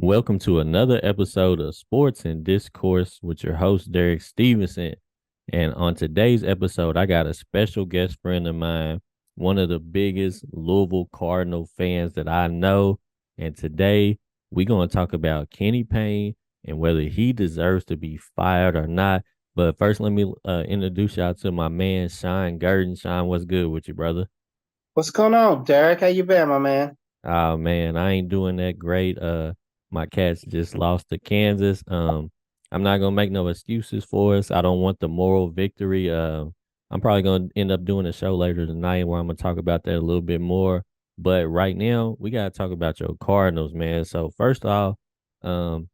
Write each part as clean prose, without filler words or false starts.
Welcome to another episode of Sports and Discourse with your host, Derek Stevenson. And on today's episode, I got a special guest friend of mine, one of the biggest Louisville Cardinal fans that I know. And today, we're going to talk about Kenny Payne and whether he deserves to be fired or not. But first, let me introduce y'all to my man, Sean Gurdon. Sean, what's good with you, brother? What's going on, Derek? How you been, my man? Oh man, I ain't doing that great. My Cats just lost to Kansas. I'm not gonna make no excuses for us. I don't want the moral victory. I'm probably gonna end up doing a show later tonight where I'm gonna talk about that a little bit more. But right now, we gotta talk about your Cardinals, man. So first off, um,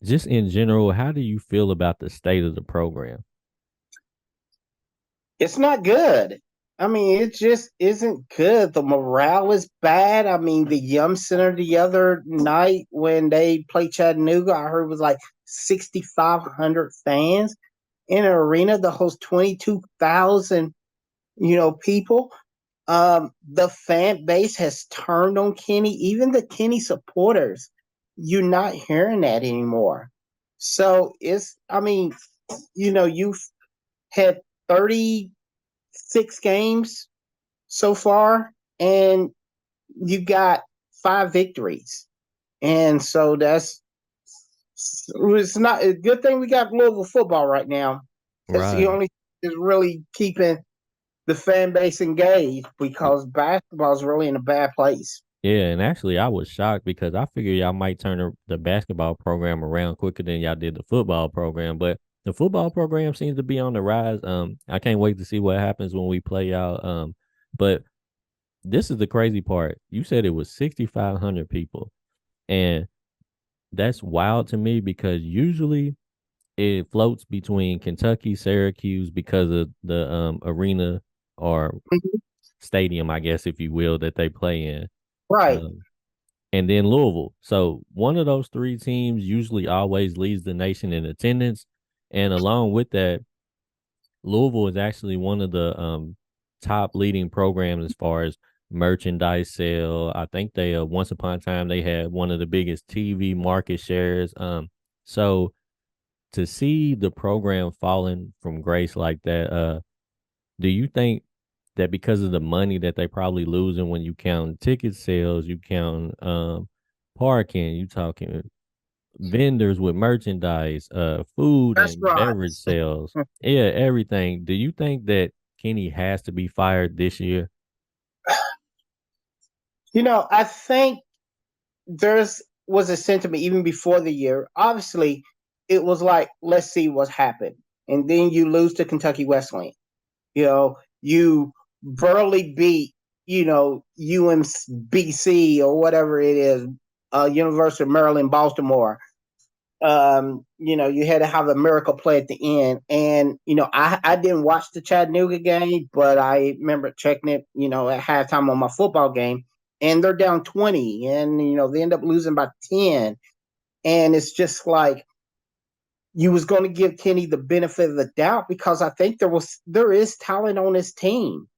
just in general, how do you feel about the state of the program? It's not good. I mean, it just isn't good. The morale is bad. I mean, the Yum Center the other night when they played Chattanooga, I heard it was like 6,500 fans in an arena that hosts 22,000, people. The fan base has turned on Kenny. Even the Kenny supporters, you're not hearing that anymore. So I mean, you've had 36 games so far, and you got five victories. And so it's not a good thing we got Louisville football right now. That's the Right. only thing is really keeping the fan base engaged because basketball is really in a bad place. Yeah, and actually, I was shocked because I figured y'all might turn the basketball program around quicker than y'all did the football program. But the football program seems to be on the rise. I can't wait to see what happens when we play y'all. But this is the crazy part. You said it was 6,500 people, and that's wild to me because usually it floats between Kentucky, Syracuse because of the arena or Mhm. stadium, I guess, if you will, that they play in. Right. Um, and then Louisville. So one of those three teams usually always leads the nation in attendance. And along with that, Louisville is actually one of the top leading programs as far as merchandise sale. I think they once upon a time they had one of the biggest TV market shares. So to see the program falling from grace like that, do you think that because of the money that they probably losing when you count ticket sales, you count parking, you talking vendors with merchandise, food and beverage Restaurants. sales, yeah, everything. Do you think that Kenny has to be fired this year? I think there's was a sentiment even before the year. Obviously, it was like, let's see what's happened. And then you lose to Kentucky Wesleyan. You barely beat, UMBC or whatever it is, University of Maryland, Baltimore. You had to have a miracle play at the end. And, I didn't watch the Chattanooga game, but I remember checking it, at halftime on my football game. And they're down 20, and, they end up losing by 10. And it's just like you was going to give Kenny the benefit of the doubt because I think there is talent on his team.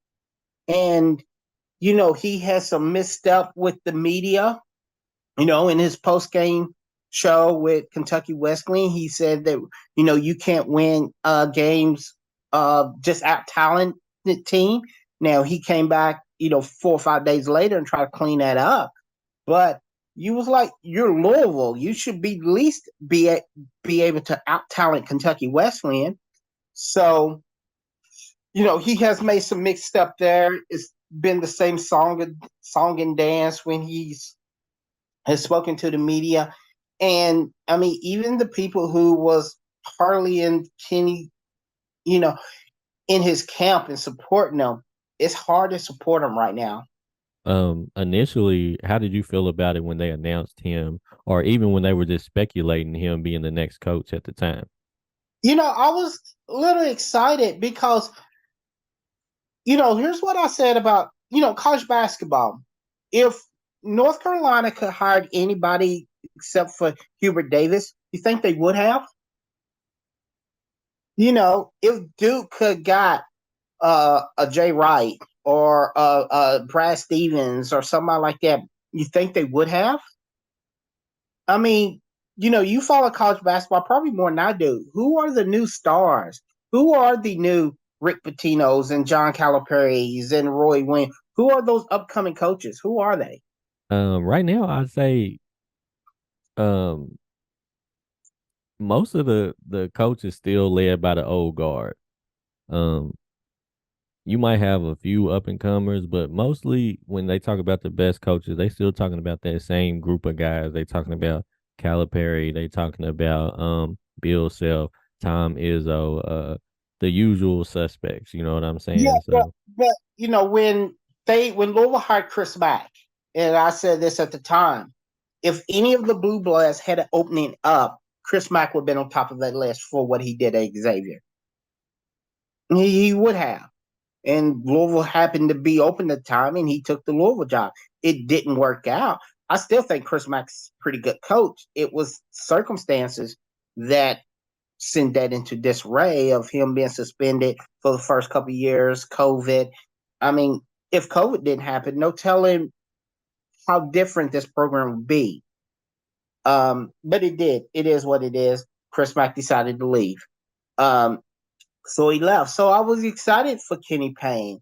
And, he has some misstep with the media, in his post game show with Kentucky Wesleyan, he said that you can't win games just out talented team. Now he came back 4 or 5 days later and tried to clean that up, but you was like, you're Louisville, you should be at least be able to out talent Kentucky Wesleyan. So he has made some mixed up there. It's been the same song and dance when he's has spoken to the media. And I mean, even the people who was Harley and Kenny, you know, in his camp and supporting him, it's hard to support him right now. Initially, how did you feel about it when they announced him, or even when they were just speculating him being the next coach at the time? I was a little excited because, here's what I said about, college basketball. If North Carolina could hire anybody except for Hubert Davis, you think they would have? If Duke could got a Jay Wright or Brad Stevens or somebody like that, you think they would have? I mean, you follow college basketball probably more than I do. Who are the new stars? Who are the new Rick Pitino's and John Calipari's and Roy Wayne? Who are those upcoming coaches? Who are they? Right now, I'd say um most of the coaches still led by the old guard. Um, you might have a few up and comers, but mostly when they talk about the best coaches, they still talking about that same group of guys. They talking about Calipari, they talking about Bill Self, Tom Izzo, the usual suspects. You know what I'm Yeah, saying? but So but when Louisville hired Chris Mack, and I said this at the time, if any of the Blue Bloods had an opening up, Chris Mack would have been on top of that list for what he did at Xavier. He would have. And Louisville happened to be open at the time, and he took the Louisville job. It didn't work out. I still think Chris Mack's a pretty good coach. It was circumstances that sent that into disarray of him being suspended for the first couple of years, COVID. I mean, if COVID didn't happen, no telling how different this program would be. But it did. It is what it is. Chris Mack decided to leave. Um, so he left. So I was excited for Kenny Payne.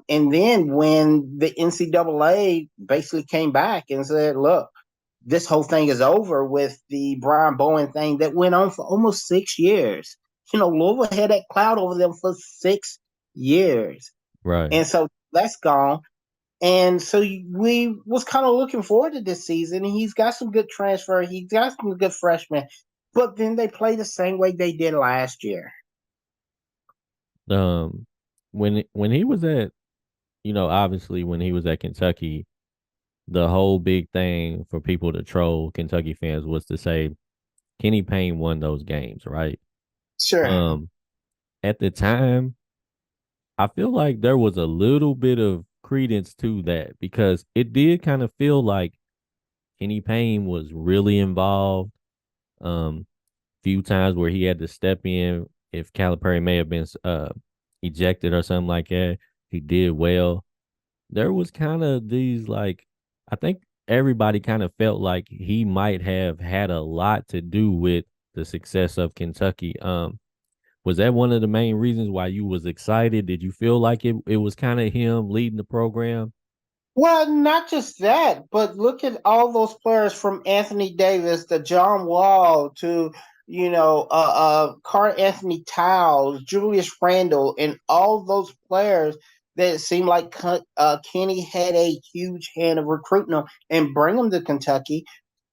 And then when the NCAA basically came back and said, look, this whole thing is over with the Brian Bowen thing that went on for almost 6 years. Louisville had that cloud over them for 6 years. right. And so that's gone. And so we was kind of looking forward to this season. And he's got some good transfer. He's got some good freshmen. But then they play the same way they did last year. Um, when he was at, obviously when he was at Kentucky, the whole big thing for people to troll Kentucky fans was to say Kenny Payne won those games, right? Sure. Um, at the time, I feel like there was a little bit of credence to that because it did kind of feel like Kenny Payne was really involved. Few times where he had to step in if Calipari may have been ejected or something like that. He did well. There was kind of these like I think everybody kind of felt like he might have had a lot to do with the success of Kentucky. Was that one of the main reasons why you was excited? Did you feel like it was kind of him leading the program? Well, not just that, but look at all those players from Anthony Davis to John Wall to Carl Anthony Towns, Julius Randle, and all those players that it seemed like Kenny had a huge hand of recruiting them and bring them to Kentucky.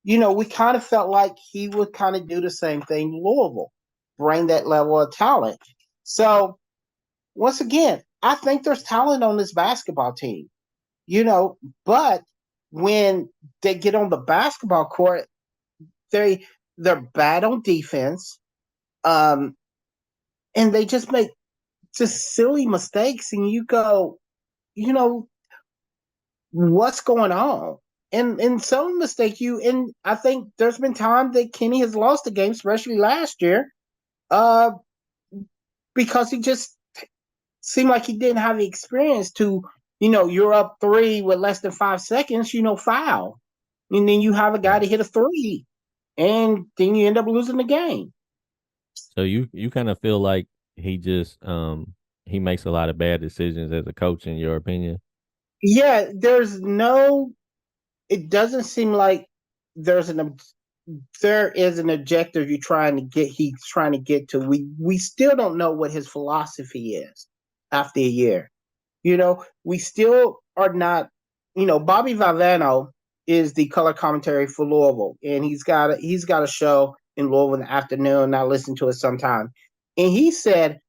We kind of felt like he would kind of do the same thing to Louisville, bring that level of talent. So once again, I think there's talent on this basketball team you know, but when they get on the basketball court, they they're bad on defense, um, and they just make just silly mistakes, and you go, you know, what's going on? And some mistake you, and I think there's been time that Kenny has lost a game, especially last year, uh, because he just seemed like he didn't have the experience to, you're up three with less than 5 seconds, foul. And then you have a guy Right. to hit a three, and then you end up losing the game. So you kind of feel like he makes a lot of bad decisions as a coach in your opinion. Yeah, it doesn't seem like there's there is an objective he's trying to get to. We still don't know what his philosophy is after a year. We still are not, Bobby Valvano is the color commentary for Louisville, and he's got a show in Louisville in the afternoon. I listen to it sometime. And he said,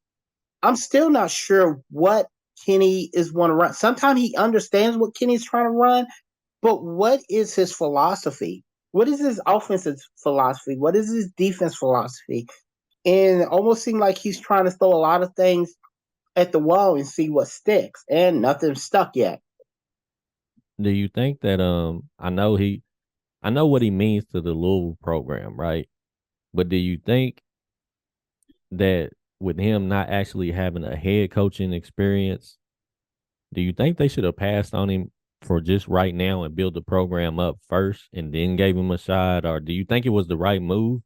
I'm still not sure what Kenny is want to run. Sometimes he understands what Kenny's trying to run, but what is his philosophy? What is his offensive philosophy? What is his defense philosophy? And it almost seemed like he's trying to throw a lot of things at the wall and see what sticks, and nothing's stuck yet. Do you think that I know what he means to the Louisville program, right? But do you think that with him not actually having a head coaching experience, do you think they should have passed on him for just right now and build the program up first and then gave him a shot, or do you think it was the right move?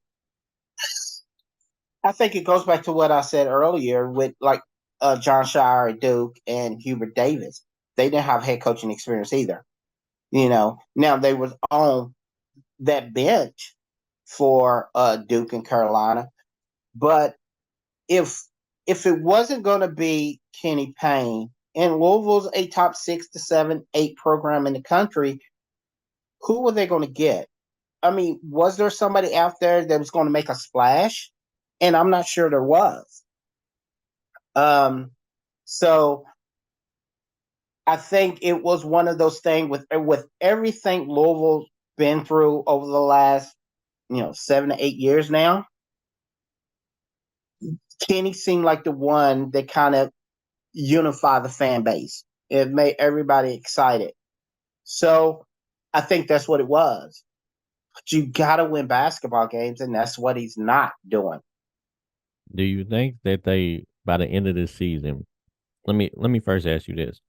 I think it goes back to what I said earlier with like John Shire at Duke and Hubert Davis. They didn't have head coaching experience either. Now they was on that bench for Duke and Carolina, but if if it wasn't going to be Kenny Payne and Louisville's a top 6 to 7, 8 program in the country, who were they going to get? I mean, was there somebody out there that was going to make a splash? And I'm not sure there was. So I think it was one of those things with everything Louisville's been through over the last 7 to 8 years now. Kenny seemed like the one that kind of unified the fan base. It made everybody excited. So I think that's what it was. But you got to win basketball games, and that's what he's not doing. Do you think that they by the end of this season? Let me first ask you this: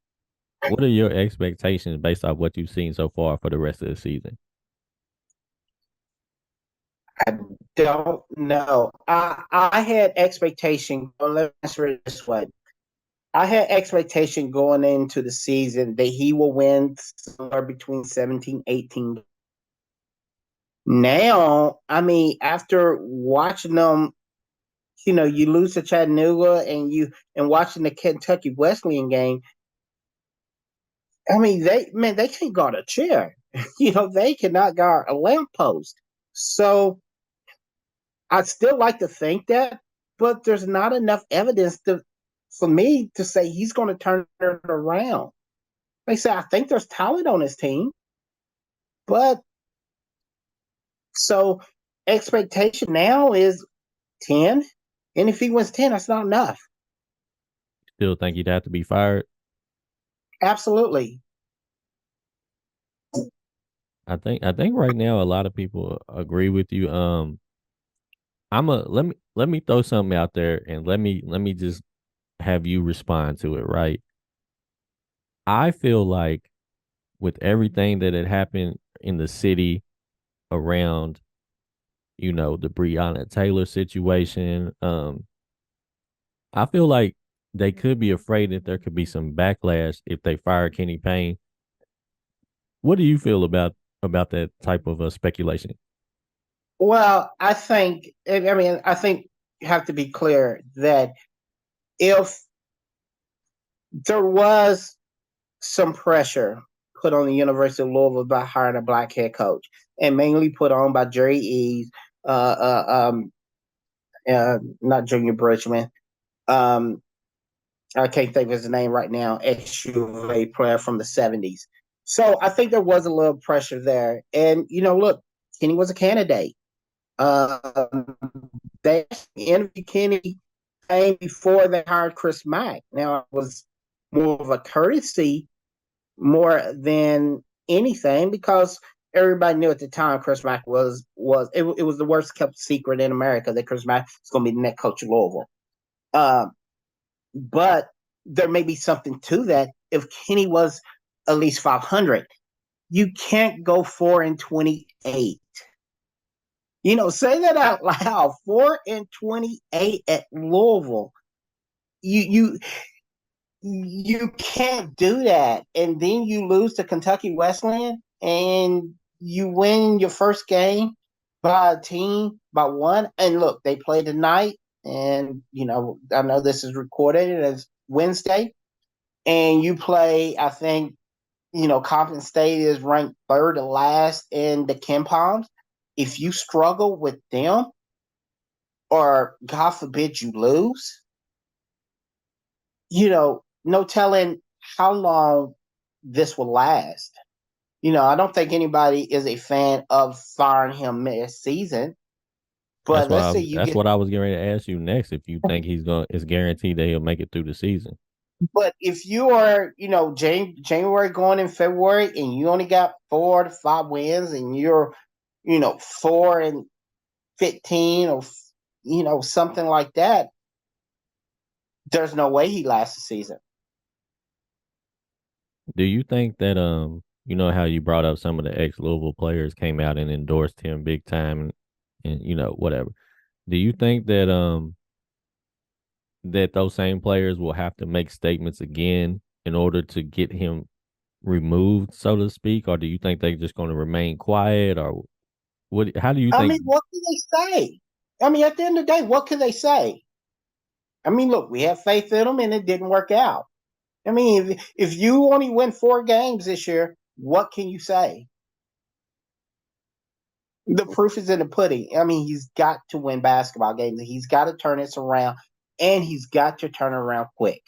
what are your expectations based off what you've seen so far for the rest of the season? I don't know. I had expectation. Let's answer it this way. I had expectation going into the season that he will win somewhere between 17, 18. Now, I mean, after watching them, you lose to Chattanooga and watching the Kentucky Wesleyan game, I mean, they can't guard a chair. They cannot guard a lamppost. So I'd still like to think that, but there's not enough evidence for me to say he's going to turn it around. Like I say, I think there's talent on his team, but so expectation now is 10, and if he wins 10, that's not enough. Still think he'd have to be fired? Absolutely. I think right now a lot of people agree with you. I'm a let me throw something out there and let me just have you respond to it, right? I feel like with everything that had happened in the city around, the Breonna Taylor situation, I feel like they could be afraid that there could be some backlash if they fire Kenny Payne. What do you feel about that type of speculation? Well, I think you have to be clear that if there was some pressure put on the University of Louisville by hiring a black head coach, and mainly put on by Jerry Eves, not Junior Bridgman. I can't think of his name right now. Ex-UVA player from the '70s. So I think there was a little pressure there, and look, Kenny was a candidate. Um, they interviewed Kenny before they hired Chris Mack. Now it was more of a courtesy more than anything because everybody knew at the time Chris Mack it was the worst kept secret in America that Chris Mack was going to be the next coach of Louisville. Um, but there may be something to that. If Kenny was at least 500, you can't go 4-28. Say that out loud. 4-28 at Louisville. You you can't do that, and then you lose to Kentucky Wesleyan, and you win your first game by a team by one. And look, they play tonight, and I know this is recorded as Wednesday, and you play. I think Compton State is ranked third to last in the KenPoms. If you struggle with them, or God forbid you lose, no telling how long this will last. I don't think anybody is a fan of firing him this season. That's But what let's I say was you that's get, what I was getting ready to ask you next. If you think it's guaranteed that he'll make it through the season. but if you are, January going in February and you only got 4 to 5 wins and you're, 4-15 or, something like that, there's no way he lasts the season. Do you think that you know how you brought up some of the ex Louisville players came out and endorsed him big time and you know whatever. Do you think that that those same players will have to make statements again in order to get him removed, so to speak, or do you think they're just going to remain quiet, or what? How do you I think? mean, what can they say? I mean, at the end of the day, what can they say? I mean, look, we have faith in them and it didn't work out. I mean, if you only win 4 games this year, what can you say? The proof is in the pudding. I mean, he's got to win basketball games. He's got to turn this around, and he's got to turn around quick.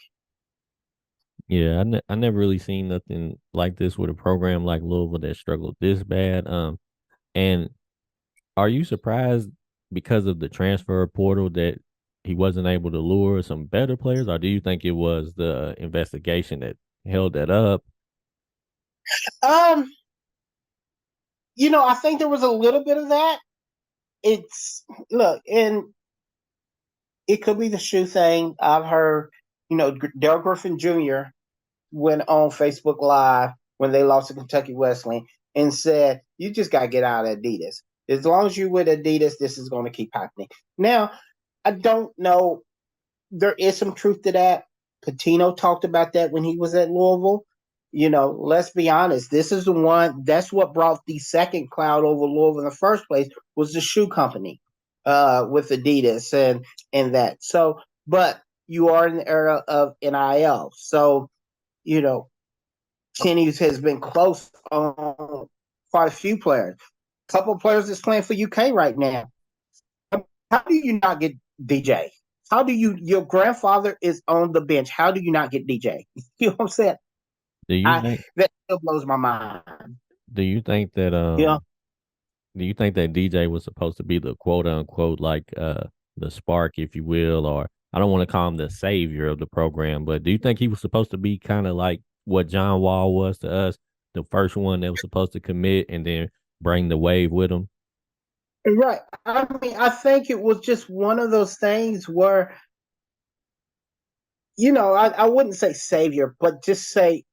Yeah, I never really seen nothing like this with a program like Louisville that struggled this bad. And are you surprised because of the transfer portal that he wasn't able to lure some better players, or do you think it was the investigation that held that up? Um, I think there was a little bit of that. It's look, and it could be the shoe thing. I've heard, Dale Griffin Jr. went on Facebook Live when they lost to Kentucky Wesleyan and said, "You just got to get out of Adidas. As long as you with Adidas, this is going to keep happening." Now, I don't know. There is some truth to that. Patino talked about that when he was at Louisville. Let's be honest. This is the one. That's what brought the second cloud over Louisville in the first place was the shoe company, with Adidas and that. So, but you are in the era of NIL. So, you know, Kenny has been close on quite a few players. A couple of players that's playing for UK right now. How do you not get DJ? How do your grandfather is on the bench? How do you not get DJ? You know what I'm saying? Do you I think? That still blows my mind. Do you think that You know, Do you think that DJ was supposed to be the quote unquote like the spark, if you will, or I don't want to call him the savior of the program, but do you think he was supposed to be kind of like what John Wall was to us, the first one that was supposed to commit and then bring the wave with him? right? I mean, I think it was just one of those things where I wouldn't say savior, but just say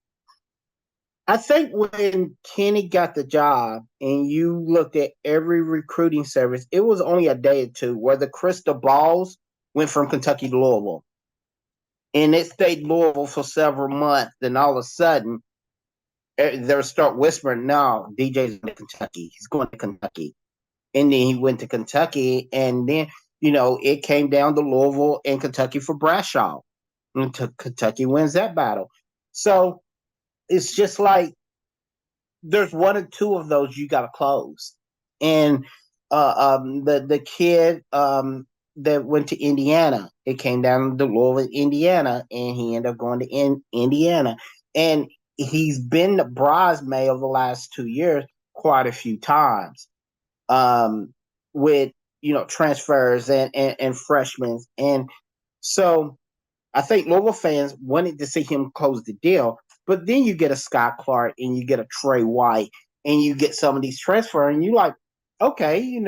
I think when Kenny got the job and you looked at every recruiting service, it was only a day or two where the crystal balls went from Kentucky to Louisville. And it stayed Louisville for several months. Then all of a sudden, they'll start whispering, no, DJ's going to Kentucky. He's going to Kentucky. And then he went to Kentucky. And then, it came down to Louisville and Kentucky for Bradshaw. And Kentucky wins that battle. So it's just like there's one or two of those you got to close. And the kid that went to Indiana, it came down to Louisville, Indiana, and he ended up going to Indiana. And he's been the bridesmaid of the last 2 years quite a few times, with transfers and freshmen. And so I think Louisville fans wanted to see him close the deal, but then you get a Scott Clark and you get a Trey White and you get some of these transfers, and you're like, okay,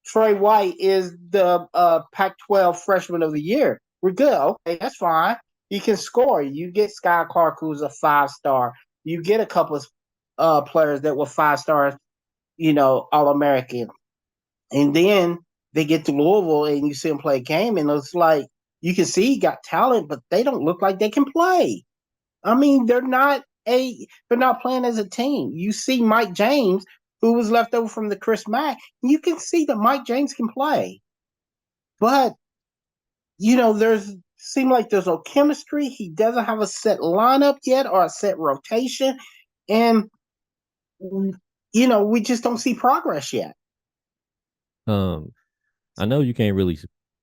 Trey White is the Pac-12 Freshman of the Year. We're good. Okay, that's fine. You can score. You get Scott Clark, who's a 5-star. You get a couple of players that were 5 stars, All American, and then they get to Louisville and you see them play a game, and it's like you can see he got talent, but they don't look like they can play. I mean, they're not playing as a team. You see Mike James, who was left over from the Chris Mack, you can see that Mike James can play. But, there's seem like there's no chemistry. He doesn't have a set lineup yet or a set rotation. And we just don't see progress yet. Um, I know you can't really,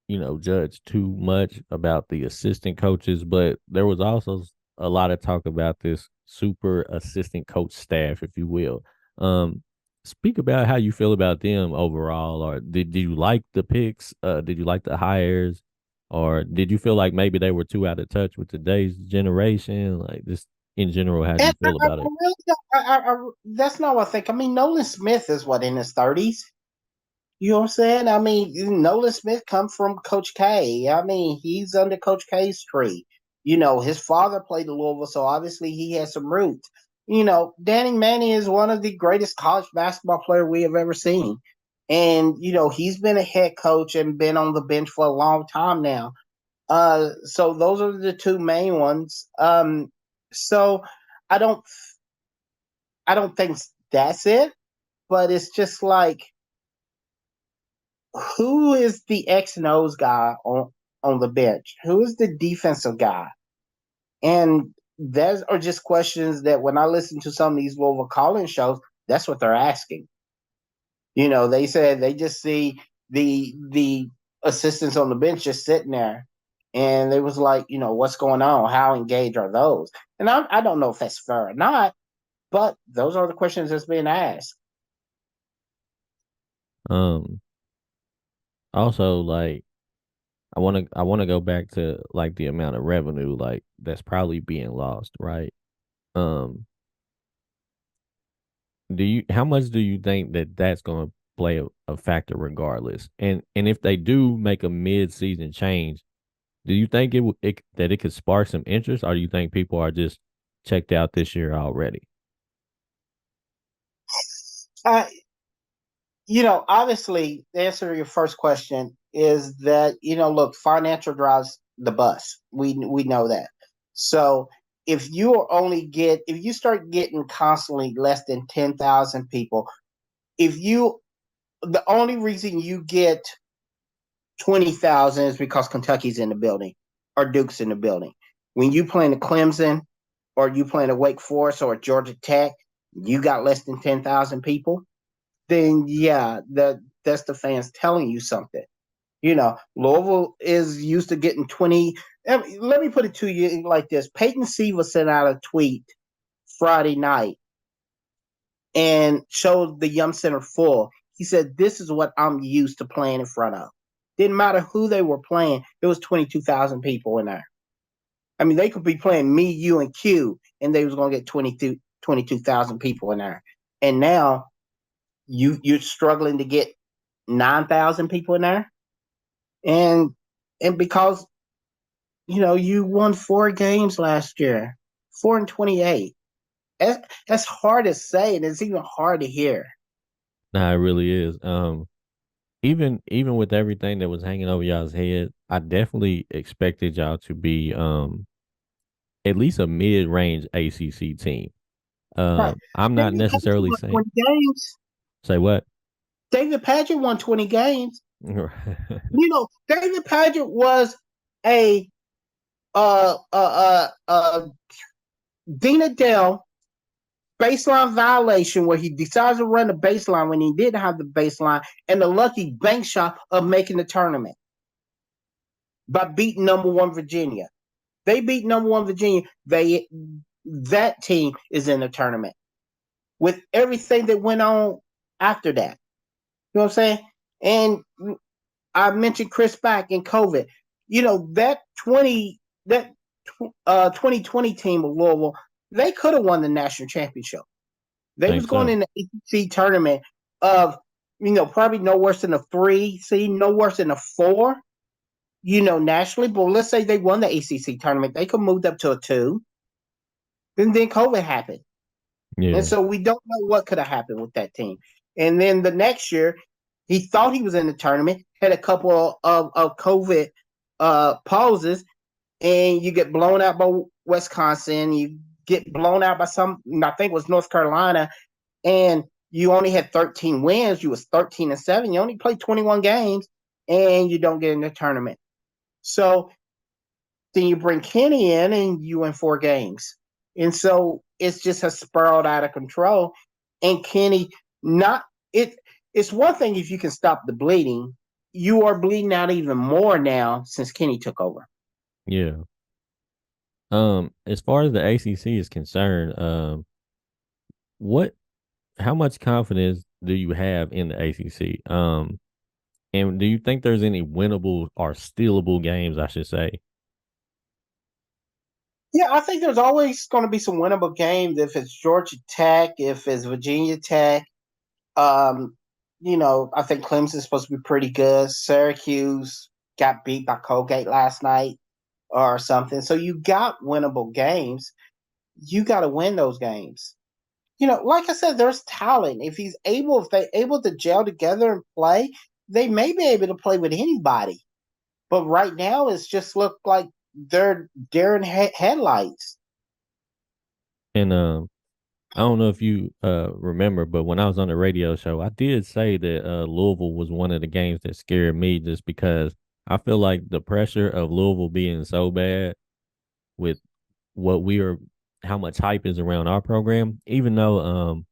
you know, judge too much about the assistant coaches, but there was also a lot of talk about this super assistant coach staff, if you will. Um, Speak about how you feel about them overall, or did you like the picks? Did you like the hires, or did you feel like maybe they were too out of touch with today's generation? Like just in general, how do you And feel about it? really that's not what I think. I mean, Nolan Smith is what in his 30s. You know what I'm saying? I mean, Nolan Smith come from Coach K. I mean, he's under Coach K's tree. His father played at Louisville, so obviously he has some roots. Danny Manning is one of the greatest college basketball player we have ever seen. And, he's been a head coach and been on the bench for a long time now. So those are the two main ones. So I don't I don't think that's it, but it's just like, who is the X and O's guy on the bench? Who is the defensive guy? And those are just questions that when I listen to some of these Louisville call-in shows, that's what they're asking. They said they just see the assistants on the bench just sitting there, and they was like, what's going on? How engaged are those? And I don't know if that's fair or not, but those are the questions that's being asked. Um, Also, like I want to go back to like the amount of revenue like that's probably being lost, right? Um, do you how much do you think that that's going to play a factor regardless? And if they do make a mid-season change, do you think that it could spark some interest, or do you think people are just checked out this year already? Uh, Obviously, the answer to your first question is that look, financial drives the bus. We know that. So if you start getting constantly less than 10,000 people, if you the only reason you get 20,000 is because Kentucky's in the building or Duke's in the building. When you play in Clemson or you play in a Wake Forest or Georgia Tech, you got less than 10,000 people, then yeah, that's the fans telling you something. Louisville is used to getting 20. Let me put it to you like this. Peyton Siva sent out a tweet Friday night and showed the Yum Center full. He said, "This is what I'm used to playing in front of." Didn't matter who they were playing. It was 22,000 people in there. I mean, they could be playing me, you, and Q, and they was going to get 22,000 people in there. And now you're struggling to get 9,000 people in there, and because you won 4 games last year, 4-28. That's hard to say, and it's even hard to hear. Nah, it really is. Even with everything that was hanging over y'all's head, I definitely expected y'all to be at least a mid-range ACC team. Right. I'm not David Patrick necessarily won saying 20 games. say what. David Patrick won 20 games. David Patrick was a Dean Adele baseline violation where he decides to run the baseline when he didn't have the baseline, and the lucky bank shot of making the tournament by beating number one Virginia. They beat number one Virginia. That team is in the tournament with everything that went on after that. You know what I'm saying? And I mentioned Chris Back and COVID. That 2020 team of Louisville, they could have won the national championship. They was Think going so. in the ACC tournament of probably no worse than a 3 seed, no worse than a 4. Nationally, but let's say they won the ACC tournament, they could move up to a 2. Then COVID happened. And Yeah. so we don't know what could have happened with that team. And then the next year, he thought he was in the tournament, had a couple of COVID pauses, and you get blown out by Wisconsin. You get blown out by I think it was North Carolina, and you only had 13 wins. You was 13-7. You only played 21 games, and you don't get in the tournament. So then you bring Kenny in, and you win 4 games. And so it's just has spiraled out of control. And Kenny, not it. It's one thing if you can stop the bleeding. You are bleeding out even more now since Kenny took over. Yeah. As far as the ACC is concerned, what how much confidence do you have in the ACC? And do you think there's any winnable or stealable games, I should say? Yeah, I think there's always going to be some winnable games if it's Georgia Tech, if it's Virginia Tech. Um, I think Clemson's supposed to be pretty good. Syracuse got beat by Colgate last night. or something. So you got winnable games. You got to win those games. Like I said, there's talent. If they're able to gel together and play, they may be able to play with anybody. But right now, it's just look like they're daring headlights. And I don't know if you remember, but when I was on the radio show, I did say that Louisville was one of the games that scared me just because I feel like the pressure of Louisville being so bad with what we are how much hype is around our program, even though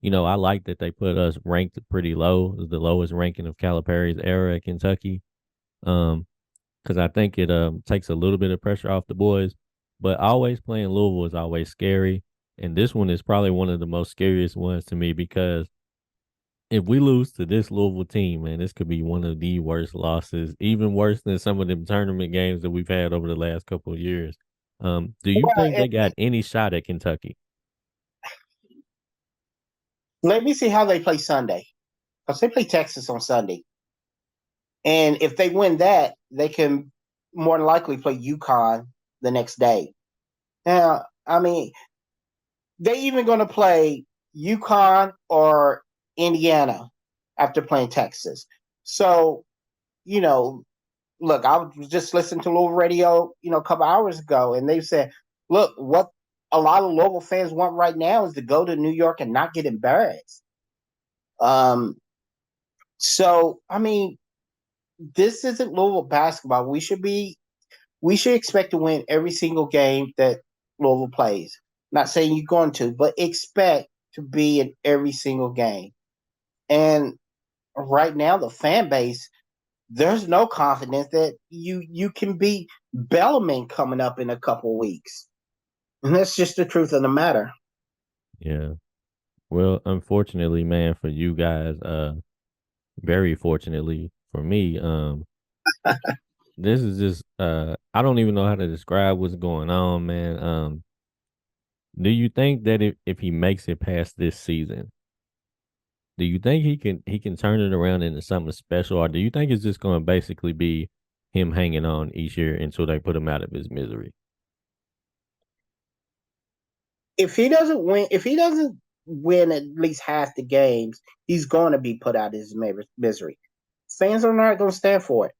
I like that they put us ranked pretty low, the lowest ranking of Calipari's era at Kentucky. Um, because I think it takes a little bit of pressure off the boys. But always playing Louisville is always scary, and this one is probably one of the most scariest ones to me because if we lose to this Louisville team, man, this could be one of the worst losses, even worse than some of them tournament games that we've had over the last couple of years. Do you Well, think they got any shot at Kentucky? let me see how they play Sunday, because they play Texas on Sunday, and if they win that, they can more than likely play UConn the next day. Now, I mean, they even going to play UConn or Indiana after playing Texas. So, you know, look, I was just listening to Louisville radio, a couple hours ago, and they said, look, what a lot of Louisville fans want right now is to go to New York and not get embarrassed. Um, so I mean, this isn't Louisville basketball. We should expect to win every single game that Louisville plays. Not saying you're going to, but expect to be in every single game. And right now, the fan base, there's no confidence that you can beat Bellarmine coming up in a couple of weeks. And that's just the truth of the matter. Yeah. Well, unfortunately, man, for you guys, very fortunately for me, this is just I don't even know how to describe what's going on, man. Do you think that if he makes it past this season, do you think he can turn it around into something special, or do you think it's just going to basically be him hanging on each year until they put him out of his misery? If he doesn't win at least half the games, he's going to be put out of his misery. Fans are not going to stand for it.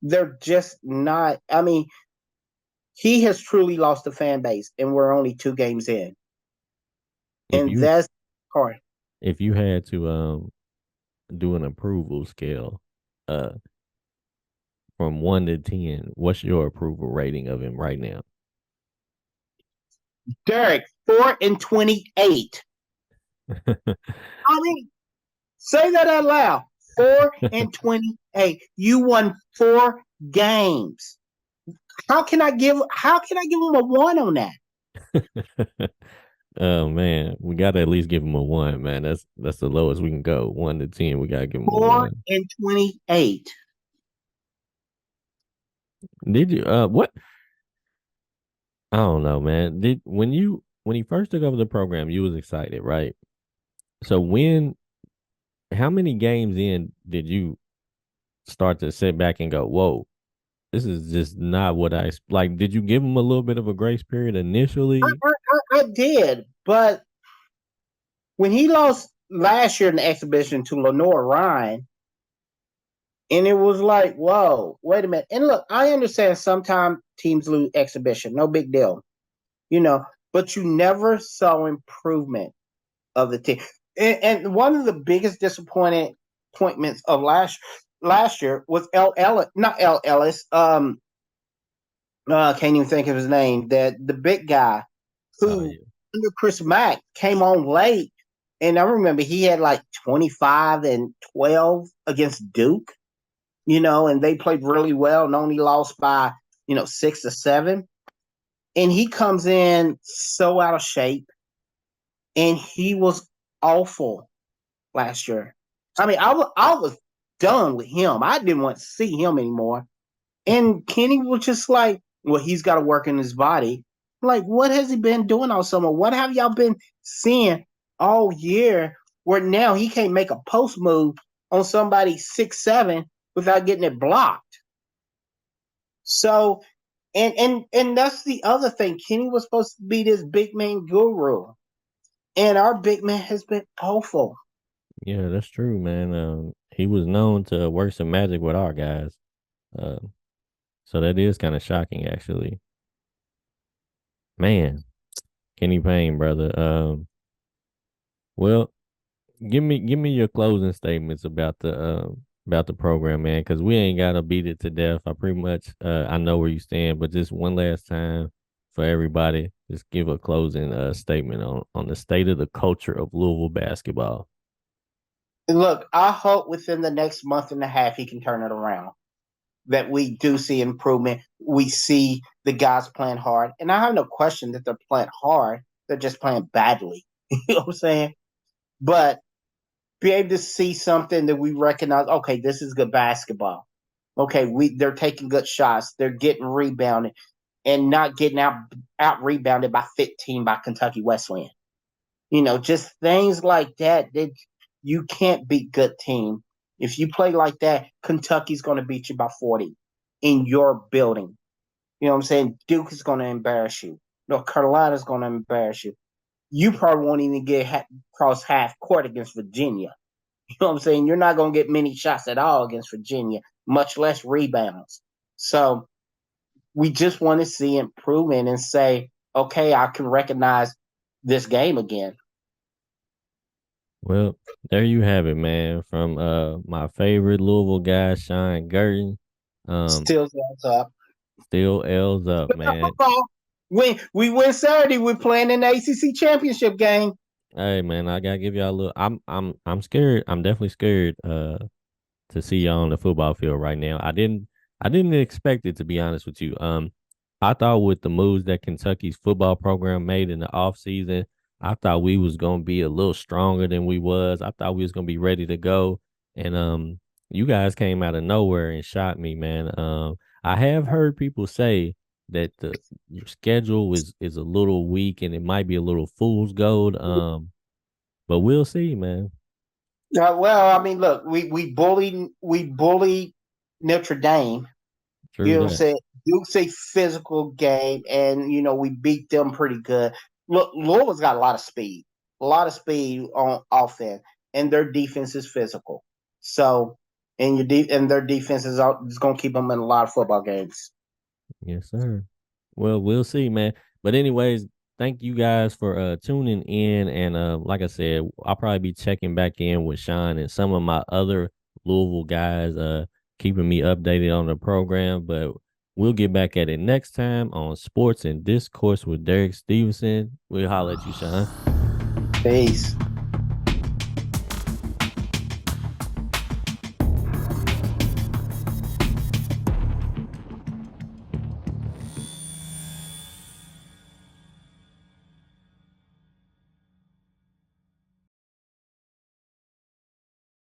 They're just not. I mean, he has truly lost the fan base, and we're only 2 games in, If and you that's hard. if you had to do an approval scale, uh, from 1 to 10, what's your approval rating of him right now? Derek, 4-28. I mean, say that out loud. 4-28. You won 4 games. How can I give him a 1 on that? Oh man, we gotta at least give him a 1, man. That's the lowest we can go. 1 to 10, we gotta give him a Four 1. and 28. Did you what? I don't know, man. Did when he first took over the program, you was excited, right? So how many games in did you start to sit back and go, "Whoa, this is just not what like?" Did you give him a little bit of a grace period I, initially? I, I did, but when he lost last year in the exhibition to Lenore Ryan, and it was like, whoa, wait a minute. And look, I understand sometimes teams lose exhibition, no big deal, you know, but you never saw improvement of the team. And one of the biggest disappointments of last year was L. Ellis, not L. Ellis. I can't even think of his name. That the big guy Oh who yeah. under Chris Mack came on late, and I remember he had like 25 and 12 against Duke. And they played really well and only lost by 6 or 7. And he comes in so out of shape, and he was awful last year. I mean, I was done with him. I didn't want to see him anymore. And Kenny was just like, well, he's got to work in his body. Like, what has he been doing all summer? What have y'all been seeing all year where now he can't make a post move on somebody 6'7" without getting it blocked? So And that's the other thing. Kenny was supposed to be this big man guru, and our big man has been awful. Yeah, that's true, man. He was known to work some magic with our guys. Uh, so that is kind of shocking, actually. Man, Kenny Payne, brother. Well, give me your closing statements about the program, man, because we ain't gotta beat it to death. I pretty much I know where you stand, but just one last time for everybody, just give a closing statement on the state of the culture of Louisville basketball. Look, I hope within the next month and a half he can turn it around. That we do see improvement. We see the guys playing hard, and I have no question that they're playing hard. They're just playing badly. You know what I'm saying? But be able to see something that we recognize. Okay, this is good basketball. Okay, they're taking good shots. They're getting rebounded and not getting out rebounded by 15 by Kentucky Wesleyan. Just things like that. That you can't beat good team. If you play like that, Kentucky's going to beat you by 40 in your building. You know what I'm saying? Duke is going to embarrass you. North Carolina's going to embarrass you. You probably won't even get cross half court against Virginia. You know what I'm saying? You're not going to get many shots at all against Virginia, much less rebounds. So we just want to see improvement and say, okay, I can recognize this game again. Well, there you have it, man. From my favorite Louisville guy, Sean Gurton. Um, Still goes up. still L's up, man. When we win Saturday, we're playing in the ACC championship game. Hey, man, I gotta give y'all a little. I'm scared. I'm definitely scared. To see y'all on the football field right now. I didn't expect it, to be honest with you. I thought with the moves that Kentucky's football program made in the offseason, I thought we was gonna be a little stronger than we was. I thought we was gonna be ready to go. And you guys came out of nowhere and shot me, man. I have heard people say that the your schedule is a little weak and it might be a little fool's gold. But we'll see, man. Well, I mean, look, we bullied Notre Dame. You True know what I'm that. saying? Duke's a physical game, and we beat them pretty good. Look, Louisville's got a lot of speed on offense, and their defense is physical. So, and their defense is going to keep them in a lot of football games. Yes, sir. Well, we'll see, man. But anyways, thank you guys for tuning in. And like I said, I'll probably be checking back in with Sean and some of my other Louisville guys, keeping me updated on the program. But we'll get back at it next time on Sports and Discourse with Derek Stevenson. We'll holler at you, Sean. Peace.